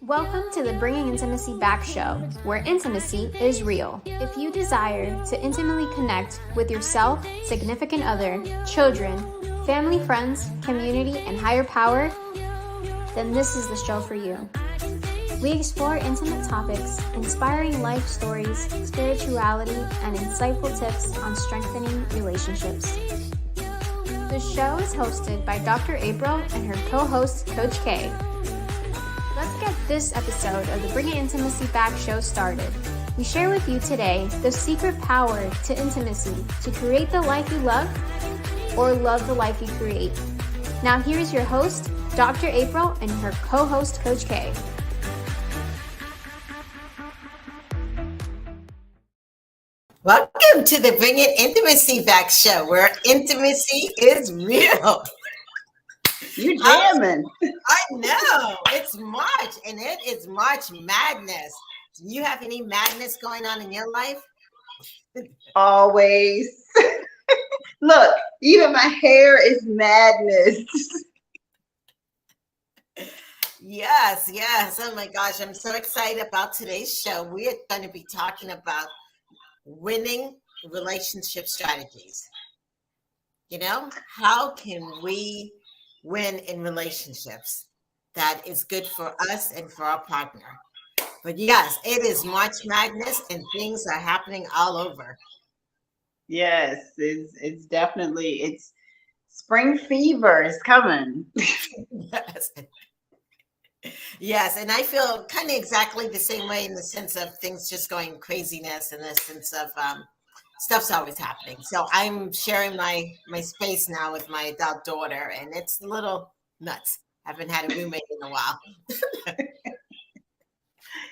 Welcome to the Bringing Intimacy Back show, where intimacy is real. If you desire to intimately connect with yourself, significant other, children, family, friends, community, and higher power, then this is the show for you. We explore intimate topics, inspiring life stories, spirituality, and insightful tips on strengthening relationships. The show is hosted by Dr. April and her co-host, Coach K. Let's get this episode of the Bringing Intimacy Back show started. We share with you today the secret power to intimacy to create the life you love or love the life you create. Now here's your host, Dr. April, and her co-host, Coach K. Welcome to the Bringing Intimacy Back show, where intimacy is real. You jamming. I know. It's March, and it is March Madness. Do you have any madness going on in your life? Always. Look, even my hair is madness. Yes. Oh my gosh, I'm so excited about today's show. We are going to be talking about winning relationship strategies. You know, how can we win in relationships that is good for us and for our partner? But yes, it is March Madness and things are happening all over. Yes, it's definitely, it's spring fever is coming. Yes, and I feel kind of exactly the same way in the sense of things just going craziness in the sense of stuff's always happening. So I'm sharing my space now with my adult daughter, and it's a little nuts. I haven't had a roommate in a while.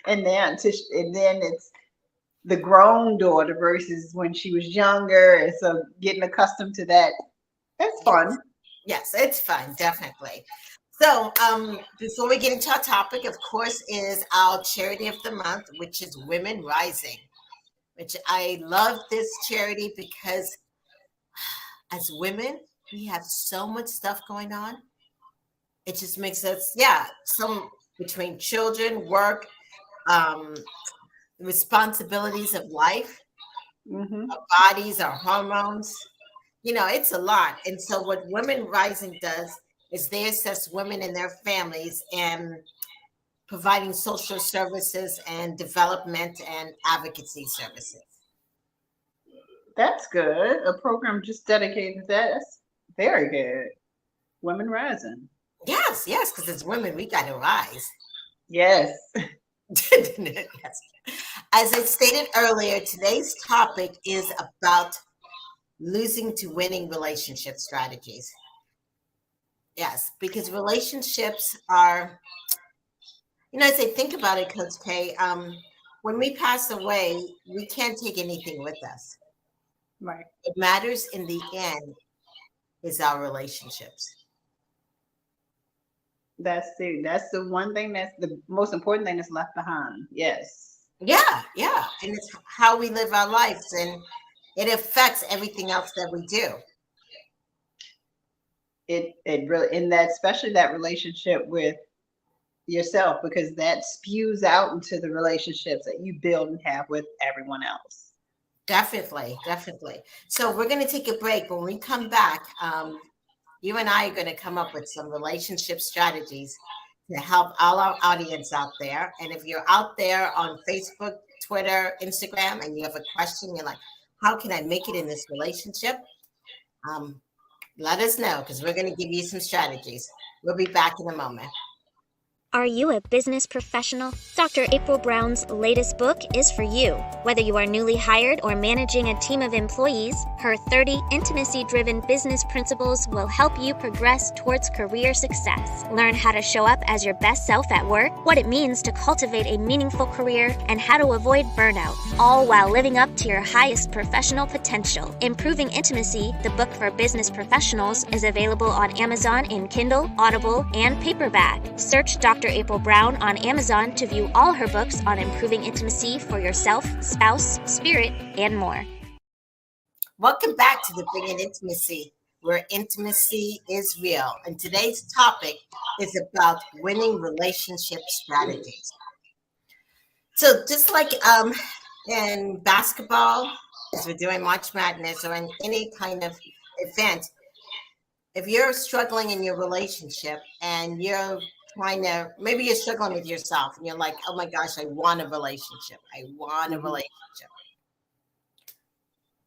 and then it's the grown daughter versus when she was younger, and so getting accustomed to that. That's fun. Yes, it's fun, definitely. So before we get into our topic, of course, is our charity of the month, which is Women Rising, which I love this charity because as women, we have so much stuff going on. It just makes us, some between children, work, responsibilities of life, our bodies, our hormones, it's a lot. And so what Women Rising does is they assess women and their families and providing social services and development and advocacy services. That's good. A program just dedicated to that. That's very good. Women Rising. Yes, because as women, we got to rise. Yes. Yes. As I stated earlier, today's topic is about losing to winning relationship strategies. Yes, because relationships are, as I think about it, Coach K, when we pass away, we can't take anything with us. Right. What matters in the end is our relationships. That's the one thing, that's the most important thing that's left behind. Yes. Yeah. And it's how we live our lives, and it affects everything else that we do. It really, in that, especially that relationship with yourself, because that spews out into the relationships that you build and have with everyone else. Definitely. So we're going to take a break. When we come back, you and I are going to come up with some relationship strategies to help all our audience out there. And if you're out there on Facebook, Twitter, Instagram, and you have a question, you're like, how can I make it in this relationship? Let us know, because we're going to give you some strategies. We'll be back in a moment. Are you a business professional? Dr. April Brown's latest book is for you. Whether you are newly hired or managing a team of employees, her 30 intimacy-driven business principles will help you progress towards career success. Learn how to show up as your best self at work, what it means to cultivate a meaningful career, and how to avoid burnout, all while living up to your highest professional potential. Improving Intimacy, the book for business professionals, is available on Amazon in Kindle, Audible, and paperback. Search Dr. April Brown on Amazon to view all her books on improving intimacy for yourself, spouse, spirit, and more. Welcome back to the Bringing Intimacy where intimacy is real. And today's topic is about winning relationship strategies. So just like in basketball, as we're doing March Madness, or in any kind of event, if you're struggling in your relationship and you're trying to, maybe you're struggling with yourself and you're like, oh my gosh, I want a relationship. I want a relationship.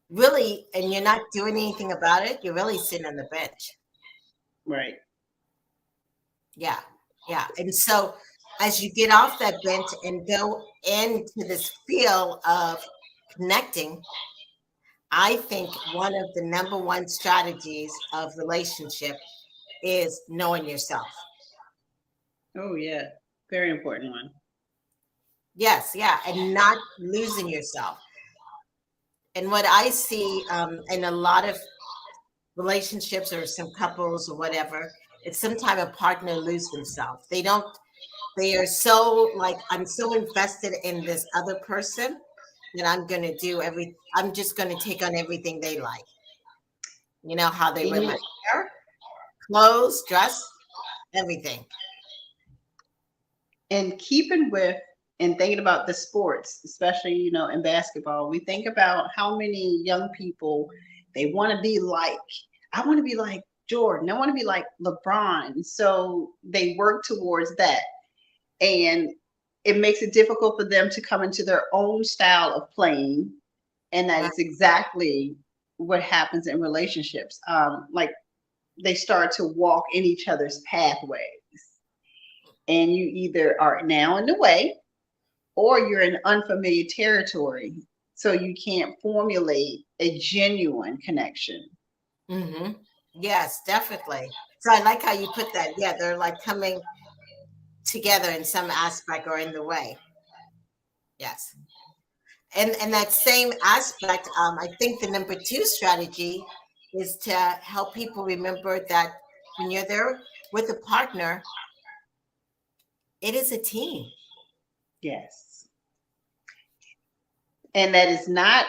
Really, and you're not doing anything about it, you're really sitting on the bench. Right. Yeah. Yeah. And so as you get off that bench and go into this feel of connecting, I think one of the number one strategies of relationship is knowing yourself. Oh, yeah. Very important one. Yes. Yeah. And not losing yourself. And what I see in a lot of relationships or some couples or whatever, it's sometimes a partner lose themselves. They are so like, I'm so invested in this other person that I'm just going to take on everything they like. You know, how they wear my hair, clothes, dress, everything. And keeping with and thinking about the sports, especially, in basketball, we think about how many young people, they want to be like, I want to be like Jordan. I want to be like LeBron. So they work towards that. And it makes it difficult for them to come into their own style of playing. And that is exactly what happens in relationships. Like they start to walk in each other's pathways. And you either are now in the way or you're in unfamiliar territory. So you can't formulate a genuine connection. Mm-hmm. Yes, definitely. So I like how you put that. Yeah, they're like coming together in some aspect or in the way. Yes. And that same aspect, I think the number two strategy is to help people remember that when you're there with a partner, it is a team. Yes. And that is not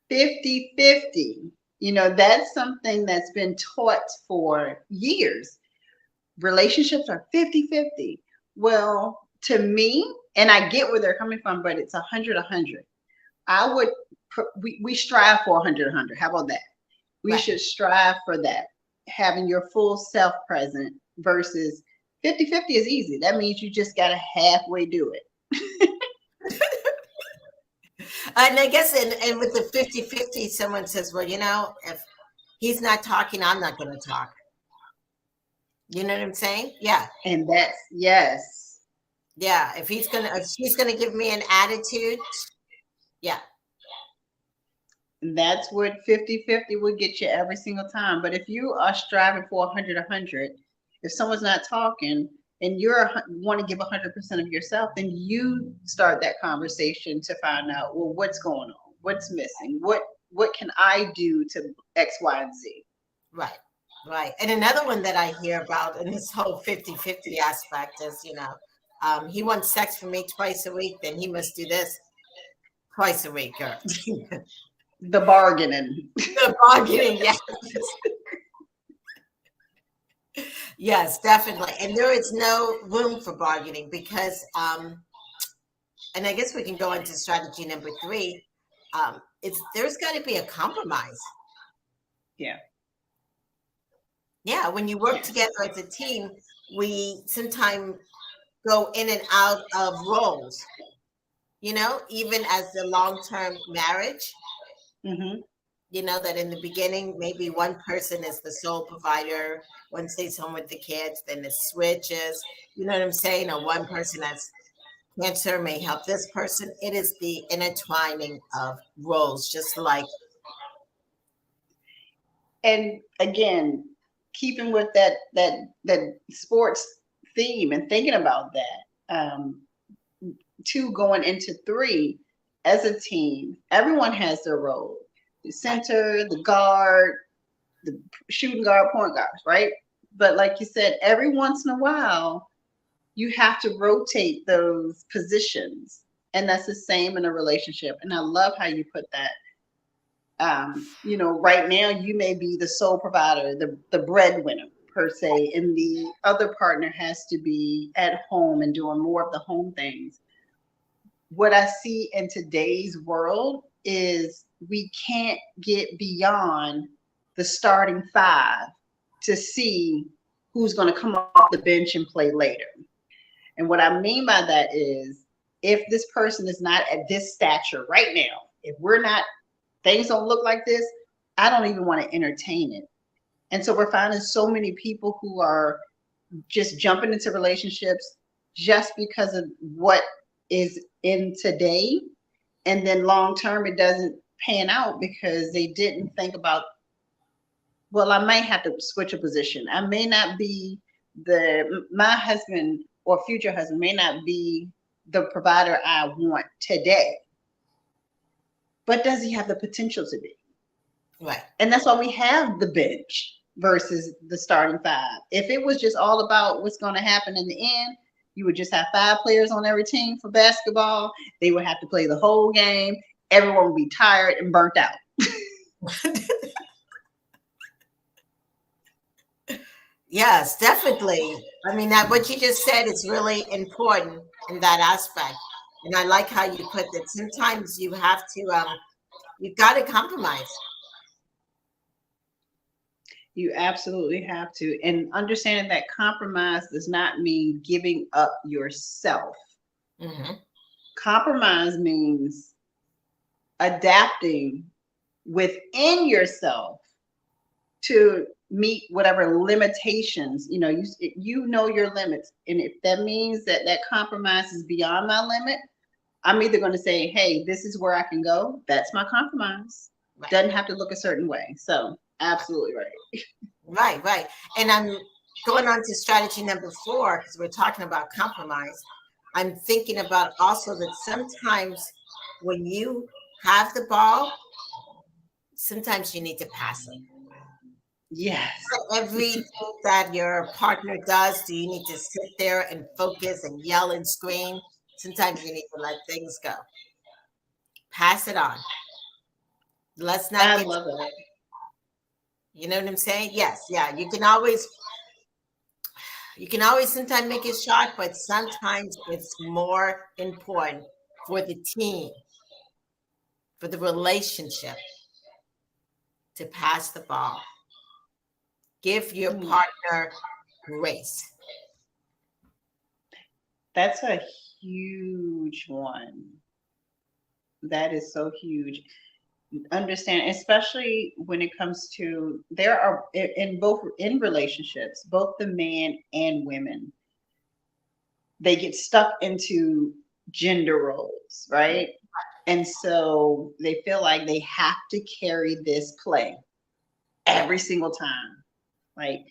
50-50. That's something that's been taught for years. Relationships are 50-50. Well, to me, and I get where they're coming from, but it's 100-100. We strive for 100-100. How about that? We should strive for that, having your full self present versus 50-50 is easy. That means you just got to halfway do it. And I guess, and with the 50-50, someone says, well, if he's not talking, I'm not going to talk. You know what I'm saying? Yeah. And that's, yes. Yeah. If she's going to give me an attitude. Yeah. That's what 50-50 would get you every single time. But if you are striving for 100-100, if someone's not talking and you want to give 100% of yourself, then you start that conversation to find out, well, what's going on? What's missing? What can I do to X, Y, and Z? Right. Right. And another one that I hear about in this whole 50-50 aspect is, he wants sex from me twice a week, then he must do this twice a week. Or the bargaining. The bargaining, yes. Yes, definitely. And there is no room for bargaining because, and I guess we can go into strategy number 3. There's got to be a compromise. Yeah. Yeah, when you work together as a team, we sometimes go in and out of roles, even as the long-term marriage, that in the beginning, maybe one person is the sole provider, one stays home with the kids, then it switches, you know what I'm saying? Or one person has cancer may help this person. It is the intertwining of roles, just like. And again, keeping with that sports theme and thinking about that, 2 going into 3, as a team, everyone has their role. The center, the guard, the shooting guard, point guards, right? But like you said, every once in a while, you have to rotate those positions. And that's the same in a relationship. And I love how you put that. Right now you may be the sole provider, the breadwinner per se, and the other partner has to be at home and doing more of the home things. What I see in today's world is we can't get beyond the starting five to see who's going to come off the bench and play later. And what I mean by that is, if this person is not at this stature right now, if we're not, things don't look like this, I don't even want to entertain it. And so we're finding so many people who are just jumping into relationships just because of what is in today. And then long term, it doesn't pan out because they didn't think about, well, I might have to switch a position. I may not be my husband or future husband may not be the provider I want today, but does he have the potential to be? Right. And that's why we have the bench versus the starting five. If it was just all about what's going to happen in the end, you would just have 5 players on every team for basketball. They would have to play the whole game. Everyone would be tired and burnt out. Yes, definitely. I mean, that what you just said is really important in that aspect. And I like how you put that. Sometimes you have to, you've got to compromise. You absolutely have to. And understanding that compromise does not mean giving up yourself. Mm-hmm. Compromise means adapting within yourself to meet whatever limitations, you know your limits. And if that means that compromise is beyond my limit, I'm either going to say, hey, this is where I can go. That's my compromise. Right. Doesn't have to look a certain way. So absolutely right. Right. And I'm going on to strategy number 4, because we're talking about compromise. I'm thinking about also that sometimes when you have the ball, sometimes you need to pass it. Yes. Everything that your partner does, do you need to sit there and focus and yell and scream? Sometimes you need to let things go. Pass it on. Let's not I love it. You know what I'm saying? Yes. Yeah. You can always sometimes make it short, but sometimes it's more important for the team, for the relationship, to pass the ball. Give your partner grace. That's a huge one. That is so huge. Understand, especially when it comes to, there are in relationships, both the man and women, they get stuck into gender roles, right? And so they feel like they have to carry this play every single time. Like,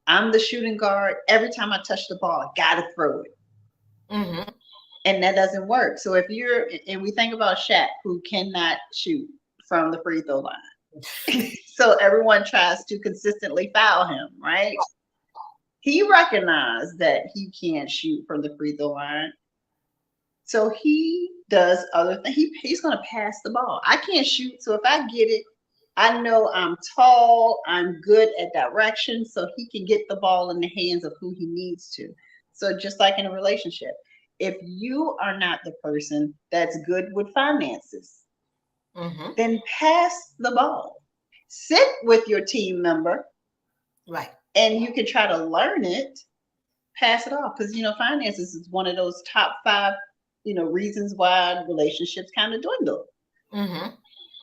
I'm the shooting guard. Every time I touch the ball, I gotta throw it. Mm-hmm. And that doesn't work. So and we think about Shaq, who cannot shoot from the free throw line. So everyone tries to consistently foul him, right? He recognized that he can't shoot from the free throw line. So he does other things. He's going to pass the ball. I can't shoot. So if I get it, I know I'm tall, I'm good at direction, so he can get the ball in the hands of who he needs to. So just like in a relationship, if you are not the person that's good with finances, then pass the ball. Sit with your team member, right? And you can try to learn it, pass it off. Because, finances is one of those top 5, reasons why relationships kind of dwindle.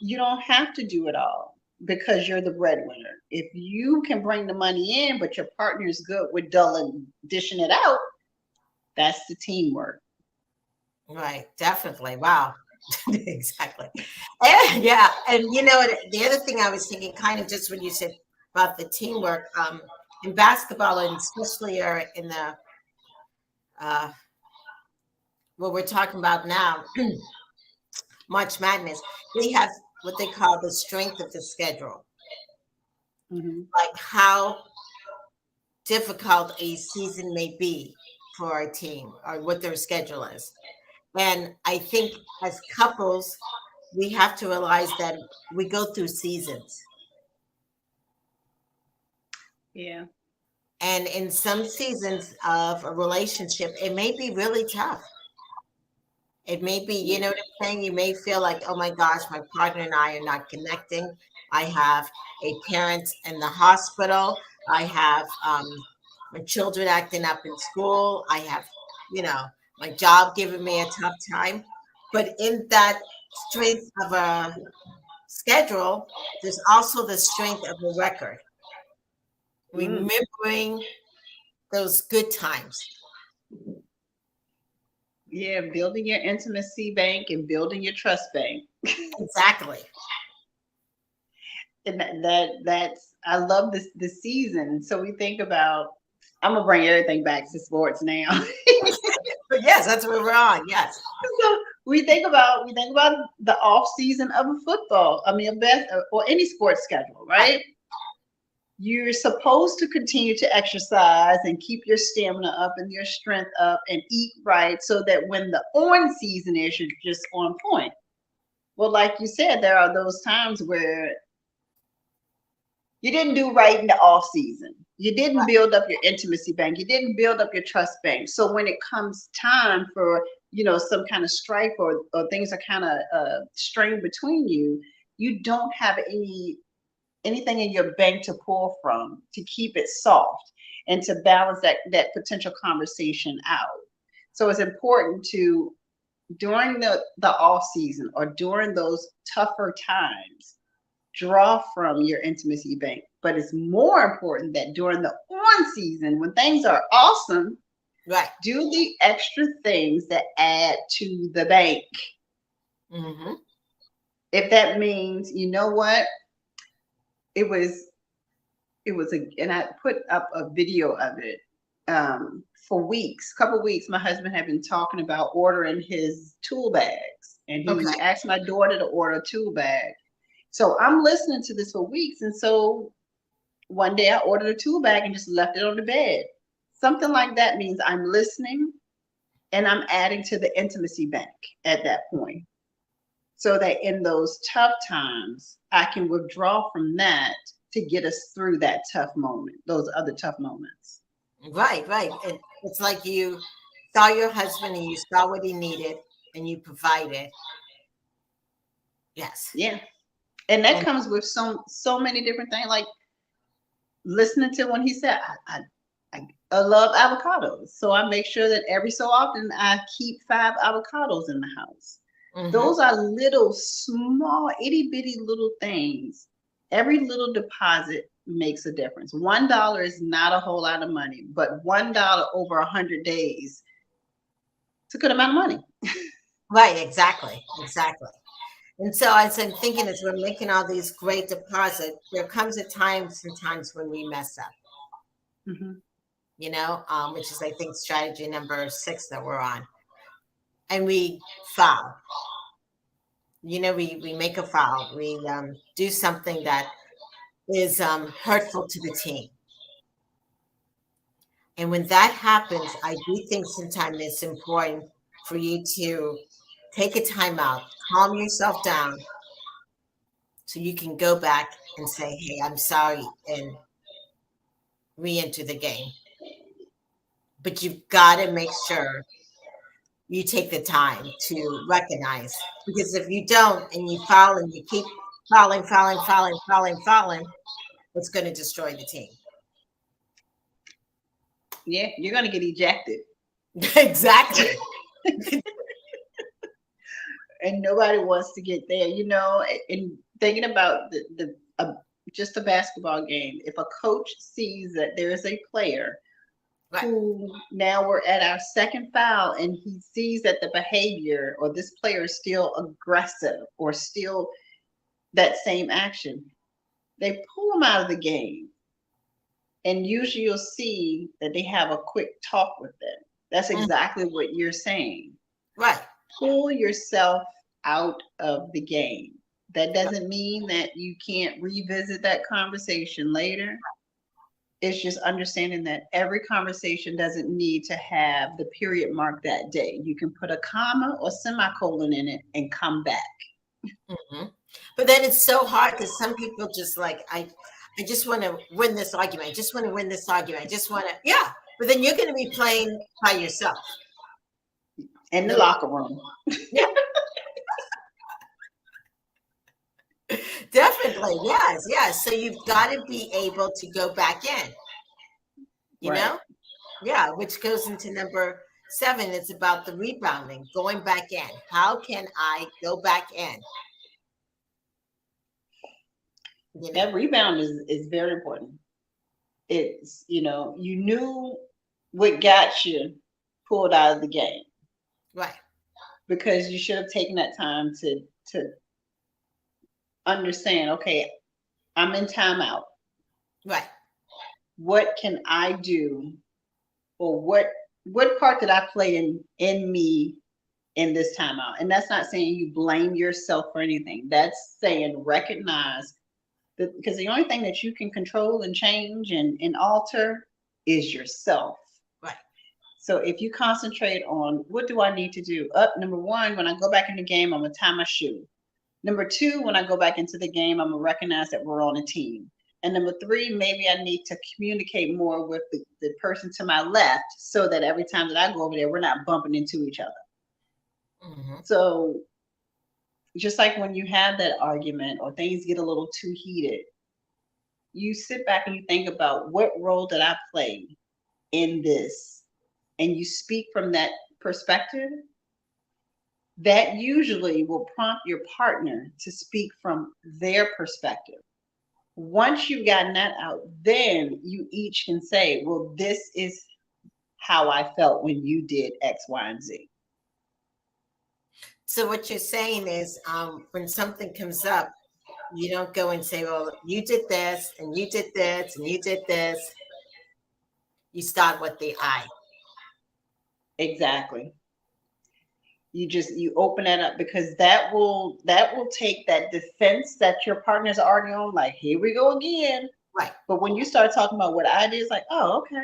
You don't have to do it all because you're the breadwinner. If you can bring the money in, but your partner is good with dishing it out, that's the teamwork. Right. Definitely. Wow. Exactly. And, yeah. And the other thing I was thinking, kind of just when you said about the teamwork, in basketball, and especially in the what we're talking about now, March Madness, they have what they call the strength of the schedule. Like how difficult a season may be for a team or what their schedule is. And I think as couples, we have to realize that we go through seasons. Yeah. And in some seasons of a relationship, it may be really tough. It may be, you know what I'm saying? You may feel like, oh my gosh, my partner and I are not connecting. I have a parent in the hospital. I have my children acting up in school. I have, you know, my job giving me a tough time. But in that strength of a schedule, there's also the strength of a record. Mm. Remembering those good times. Yeah, building your intimacy bank and building your trust bank. Exactly. And that's I love this season. So we think about, I'm gonna bring everything back to sports now. But yes, that's where we're on. Yes. So we think about the off season of a football. I mean, a best or any sports schedule, right? You're supposed to continue to exercise and keep your stamina up and your strength up and eat right so that when the on season is, you're just on point. Well, like you said, there are those times where you didn't do right in the off season. You didn't build up your intimacy bank. You didn't build up your trust bank. So when it comes time for, some kind of strife or things are kind of strained between you, you don't have anything in your bank to pull from to keep it soft and to balance that potential conversation out. So it's important to, during the off season or during those tougher times, draw from your intimacy bank. But it's more important that during the on season, when things are awesome, Right. do the extra things that add to the bank. Mm-hmm. If that means, you know what, it was and I put up a video of it for weeks, couple weeks. My husband had been talking about ordering his tool bags, and he Okay. asked my daughter to order a tool bag. So I'm listening to this for weeks, and so one day I ordered a tool bag and just left it on the bed. Something like that means I'm listening and I'm adding to the intimacy bank at that point, so that in those tough times, I can withdraw from that to get us through that tough moment, those other tough moments. Right, right. It's like you saw your husband and you saw what he needed and you provided. Yes. Yeah. And that And comes with so many different things, like listening to when he said, I love avocados. So I make sure that every so often I keep 5 avocados in the house. mhm. Those are little, small, itty bitty little things. Every little deposit makes a difference. $1 is not a whole lot of money, but $1 over 100 days, it's a good amount of money. Right, exactly. Exactly. And so as I'm thinking, as we're making all these great deposits, there comes a time sometimes when we mess up, Mhm. which is I think strategy number 6 that we're on. And we foul. We make a foul. We do something that is hurtful to the team. And when that happens, I do think sometimes it's important for you to take a time out, calm yourself down, so you can go back and say, hey, I'm sorry, and re-enter the game. But you've got to make sure you take the time to recognize, because if you don't and you foul and you keep fouling, it's going to destroy the team. Yeah, you're going to get ejected. Exactly. And nobody wants to get there, and thinking about just a basketball game. If a coach sees that there is a player Right. who, now we're at our second foul, and he sees that the behavior or this player is still aggressive or still that same action, they pull them out of the game. And usually you'll see that they have a quick talk with them. That's exactly what you're saying. Right. Pull yourself out of the game. That doesn't mean that you can't revisit that conversation later. It's just understanding that every conversation doesn't need to have the period mark that day. You can put a comma or semicolon in it and come back. Mhm. But then it's so hard because some people just like, I just want to win this argument. I just want to win this argument. I just want to, yeah. But then you're going to be playing by yourself. In the locker room. Yeah. Definitely. Yes. Yes. So you've got to be able to go back in, you Right. know? Yeah. Which goes into number 7. It's about the rebounding, going back in. How can I go back in? You know? That rebound is very important. It's, you knew what got you pulled out of the game. Right. Because you should have taken that time to understand, okay, I'm in timeout. Right. What can I do, or what part did I play in me in this timeout? And that's not saying you blame yourself for anything. That's saying recognize that, because the only thing that you can control and change and alter is yourself. Right. So if you concentrate on what do I need to do? Number 1, when I go back in the game, I'm gonna tie my shoe. Number 2, when I go back into the game, I'm gonna recognize that we're on a team. And number 3, maybe I need to communicate more with the person to my left so that every time that I go over there, we're not bumping into each other. Mm-hmm. So just like when you have that argument or things get a little too heated, you sit back and you think about what role did I play in this? And you speak from that perspective. That usually will prompt your partner to speak from their perspective. Once you've gotten that out, then you each can say, well, this is how I felt when you did X, Y, and Z. So what you're saying is, when something comes up, you don't go and say, well, you did this and you did this and you did this. You start with the I. Exactly. You open that up, because that will take that defense that your partner's already on, like, here we go again. Right. But when you start talking about what I did, it's like, oh, okay.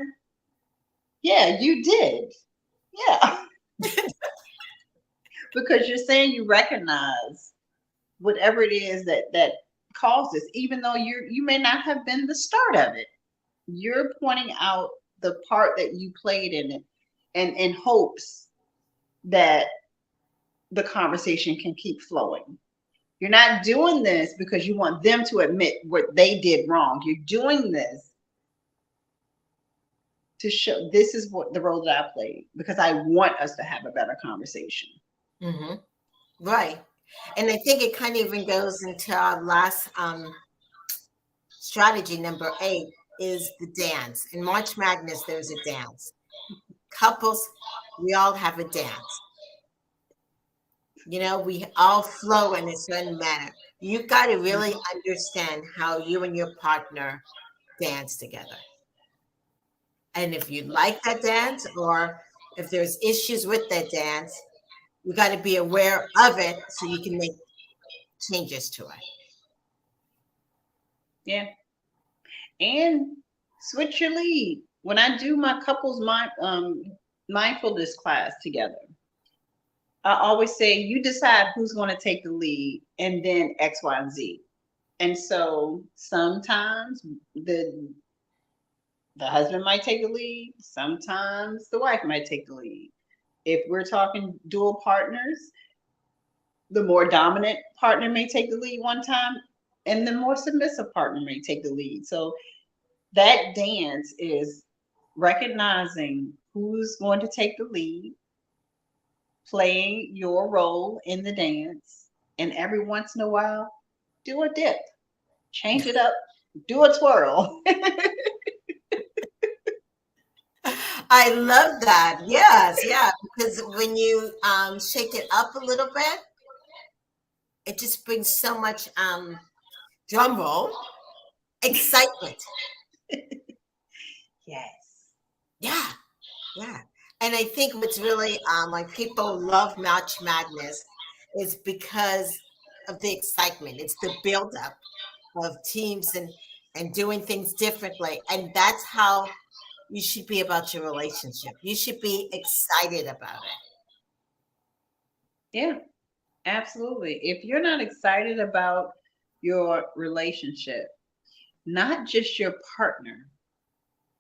Yeah, you did. Yeah. Because you're saying you recognize whatever it is that caused this, even though you may not have been the start of it. You're pointing out the part that you played in it, and in hopes that the conversation can keep flowing. You're not doing this because you want them to admit what they did wrong. You're doing this to show this is what the role that I played, because I want us to have a better conversation. Mm-hmm. Right. And I think it kind of even goes into our last strategy, number 8, is the dance. In March Madness, there's a dance. Couples, we all have a dance. We all flow in a certain manner. You've got to really understand how you and your partner dance together. And if you like that dance, or if there's issues with that dance, you got to be aware of it so you can make changes to it. Yeah. And switch your lead. When I do my couples mindfulness class together, I always say, you decide who's going to take the lead, and then X, Y, and Z. And so sometimes the husband might take the lead. Sometimes the wife might take the lead. If we're talking dual partners, the more dominant partner may take the lead one time, and the more submissive partner may take the lead. So that dance is recognizing who's going to take the lead, playing your role in the dance, and every once in a while, do a dip, change it up, do a twirl. I love that. Yes, yeah. Because when you shake it up a little bit, it just brings so much drum roll, excitement. Yes. Yeah, yeah. And I think what's really like people love March Madness is because of the excitement. It's the buildup of teams and doing things differently. And that's how you should be about your relationship. You should be excited about it. Yeah. Absolutely. If you're not excited about your relationship, not just your partner,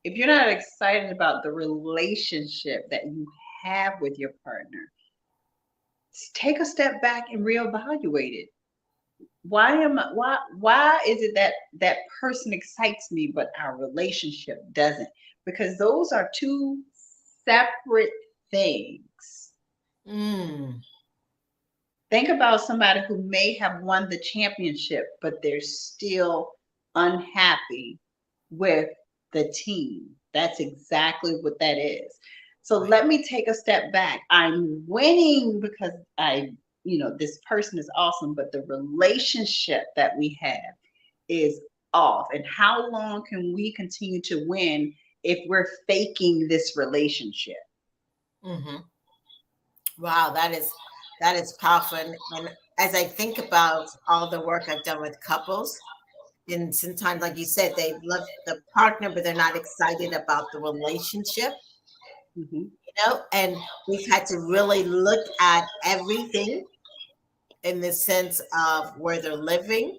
if you're not excited about the relationship that you have with your partner, take a step back and reevaluate it. Why is it that that person excites me but our relationship doesn't? Because those are two separate things. Mm. Think about somebody who may have won the championship, but they're still unhappy with the team. That's exactly what that is. So Right. let me take a step back. I'm winning because this person is awesome, but the relationship that we have is off. And how long can we continue to win if we're faking this relationship? Hmm. Wow, that is powerful. And as I think about all the work I've done with couples, and sometimes, like you said, they love the partner, but they're not excited about the relationship, Mhm. and we've had to really look at everything in the sense of where they're living,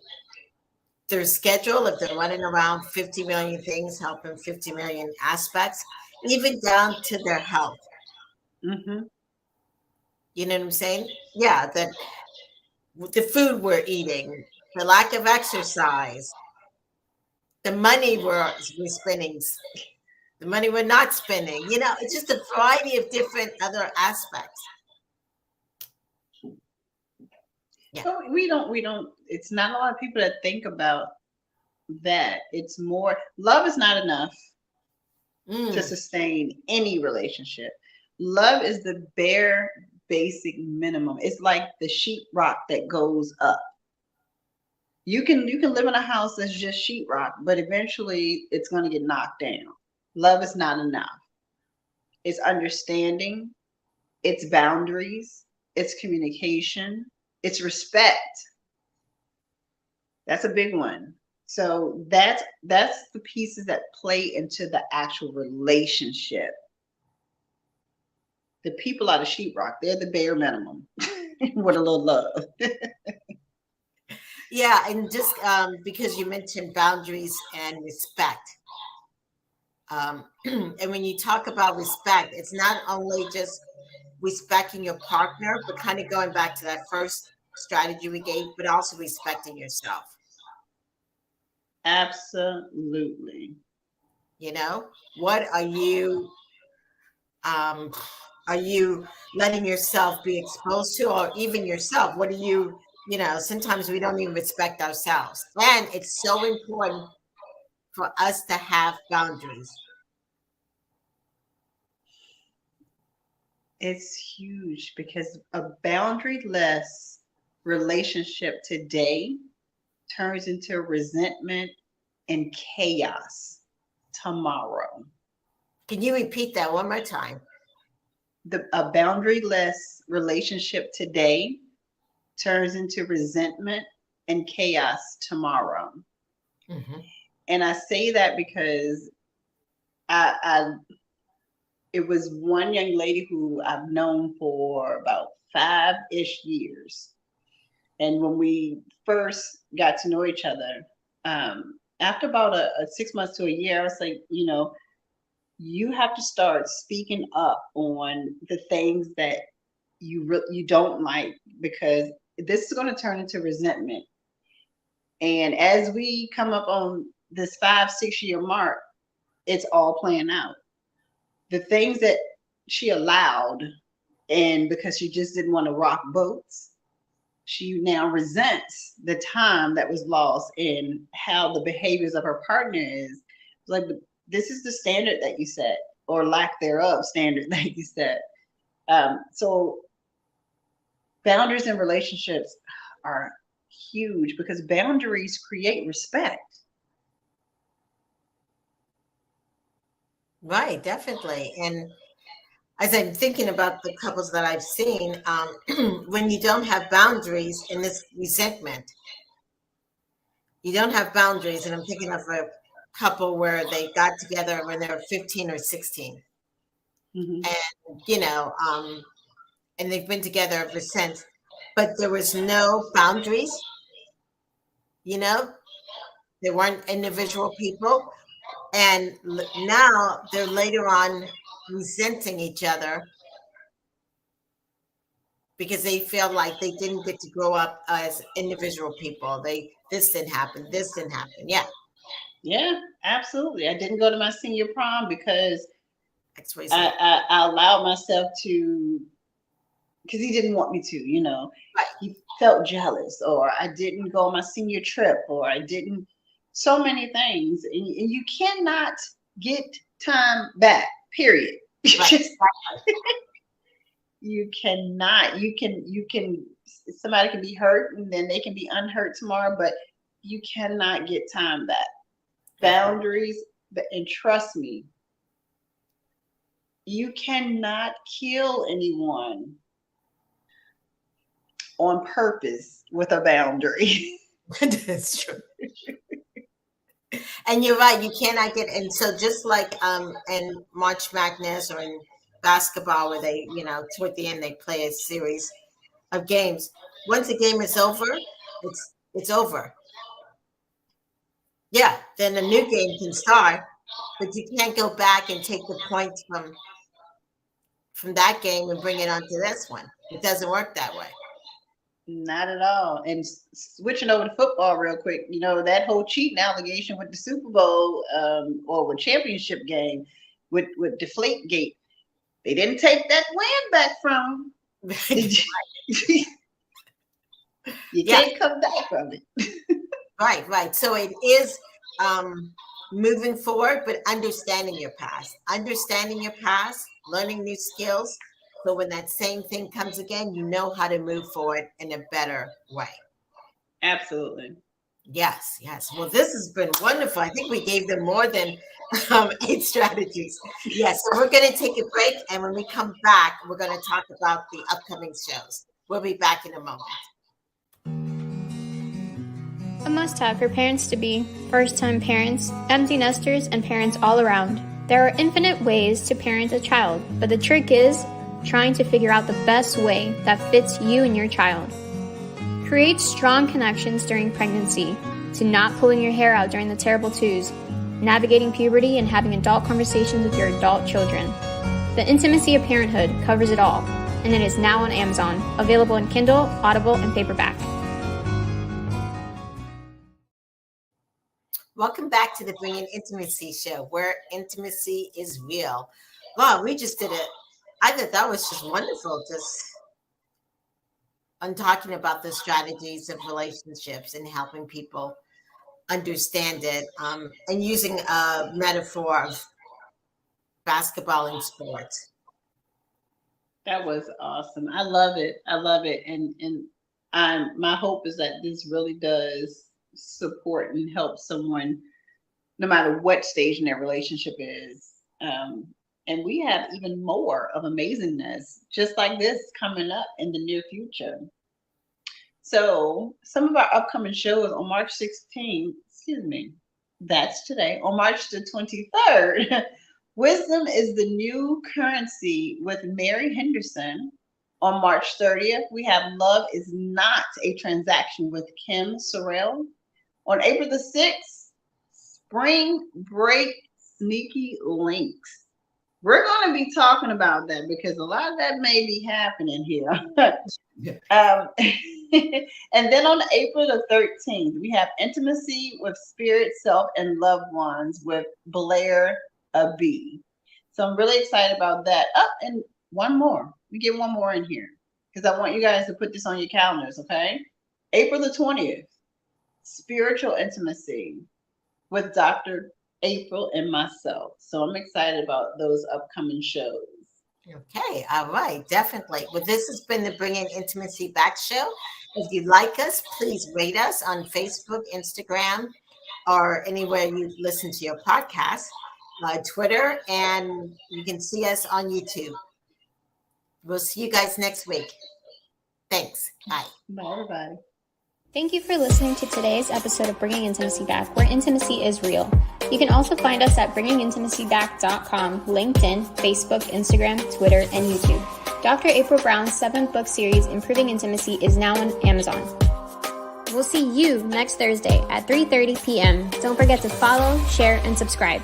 their schedule, if they're running around 50 million things, helping 50 million aspects, even down to their health. Mhm. You know what I'm saying? Yeah, that the food we're eating, the lack of exercise, the money we're spending, the money we're not spending. It's just a variety of different other aspects. Yeah. So we don't, it's not a lot of people that think about that. It's more, love is not enough to Mm. sustain any relationship. Love is the bare basic minimum. It's like the sheetrock that goes up. You can live in a house that's just sheetrock, but eventually it's going to get knocked down. Love is not enough. It's understanding, it's boundaries, it's communication, it's respect. That's a big one. So that's the pieces that play into the actual relationship. The people are the sheetrock. They're the bare minimum with a little love. Yeah, and just because you mentioned boundaries and respect. And when you talk about respect, it's not only just respecting your partner, but kind of going back to that first strategy we gave, but also respecting yourself. Absolutely. What um, are you letting yourself be exposed to, or even yourself? What are sometimes we don't even respect ourselves. And it's so important for us to have boundaries. It's huge because a boundaryless relationship today turns into resentment and chaos tomorrow. Can you repeat that one more time? A boundaryless relationship today turns into resentment and chaos tomorrow. Hmm. And I say that because I it was one young lady who I've known for about 5-ish years. And when we first got to know each other, after about a 6 months to a year, I was like, you have to start speaking up on the things that you don't like, because this is going to turn into resentment. And as we come up on this 5-6 year mark, it's all playing out. The things that she allowed, and because she just didn't want to rock boats, she now resents the time that was lost in how the behaviors of her partner is. Like, this is the standard that you set, or lack thereof standard that you set. So boundaries in relationships are huge because boundaries create respect. Right, definitely. And as I'm thinking about the couples that I've seen, when you don't have boundaries in this resentment, you don't have boundaries. And I'm thinking of a couple where they got together when they were 15 or 16. Mhm. And, and they've been together ever since. but there was no boundaries. You know, they weren't individual people. And now they're later on resenting each other because they feel like they didn't get to grow up as individual people. This didn't happen. This didn't happen. Yeah. Yeah, absolutely. I didn't go to my senior prom because That's what he said. I allowed myself to, because he didn't want me to, you know. Right. He felt jealous, or I didn't go on my senior trip, or I didn't, so many things. And you cannot get time back, period. Right. You cannot. You can, somebody can be hurt and then they can be unhurt tomorrow, but you cannot get time back. Boundaries, and trust me, you cannot kill anyone on purpose with a boundary. That's true. And you're right, you cannot get, and so just like in March Madness or in basketball where they, you know, toward the end they play a series of games. Once the game is over, it's over. Yeah, then a new game can start, but you can't go back and take the points from that game and bring it onto this one. It doesn't work that way. Not at all. And switching over to football real quick, you know, that whole cheating allegation with the Super Bowl or with championship game with Deflategate, they didn't take that win back from. You can't come back from it. Right. So it is moving forward, but understanding your past, learning new skills. So when that same thing comes again, you know how to move forward in a better way. Absolutely. Yes. Well, this has been wonderful. I think we gave them more than 8 strategies. Yes. So we're going to take a break. And when we come back, we're going to talk about the upcoming shows. We'll be back in a moment. A must-have for parents to be, first-time parents, empty nesters, and parents all around. There are infinite ways to parent a child, but the trick is trying to figure out the best way that fits you and your child. Create strong connections during pregnancy, to not pulling your hair out during the terrible twos, navigating puberty and having adult conversations with your adult children. The Intimacy of Parenthood covers it all, and it is now on Amazon, available in Kindle, Audible, and paperback. Welcome back to the Bringing Intimacy show, where intimacy is real. Wow, we just did it. I thought that was just wonderful, just on talking about the strategies of relationships and helping people understand it, and using a metaphor of basketball and sports. That was awesome. I love it. And my hope is that this really does support and help someone no matter what stage in their relationship is. And we have even more of amazingness just like this coming up in the near future. So some of our upcoming shows on March 16th, that's today, on March the 23rd, Wisdom is the New Currency with Mary Henderson. On March 30th, we have Love is Not a Transaction with Kim Sorrell. On April the 6th, Spring Break Sneaky Links. We're going to be talking about that because a lot of that may be happening here. And then on April the 13th, we have Intimacy with Spirit, Self, and Loved Ones with Blair B. So I'm really excited about that. And one more. We get one more in here because I want you guys to put this on your calendars, okay? April the 20th, Spiritual Intimacy with Dr. April and myself. So I'm excited about those upcoming shows. Okay, all right, definitely. Well, this has been the Bringing Intimacy Back show. If you like us, please rate us on Facebook, Instagram, or anywhere you listen to your podcast, Twitter, and you can see us on YouTube. We'll see you guys next week. Thanks. Bye. Bye, everybody. Thank you for listening to today's episode of Bringing Intimacy Back, where intimacy is real. You can also find us at bringingintimacyback.com, LinkedIn, Facebook, Instagram, Twitter, and YouTube. Dr. April Brown's 7th book series, Improving Intimacy, is now on Amazon. We'll see you next Thursday at 3:30 p.m. Don't forget to follow, share, and subscribe.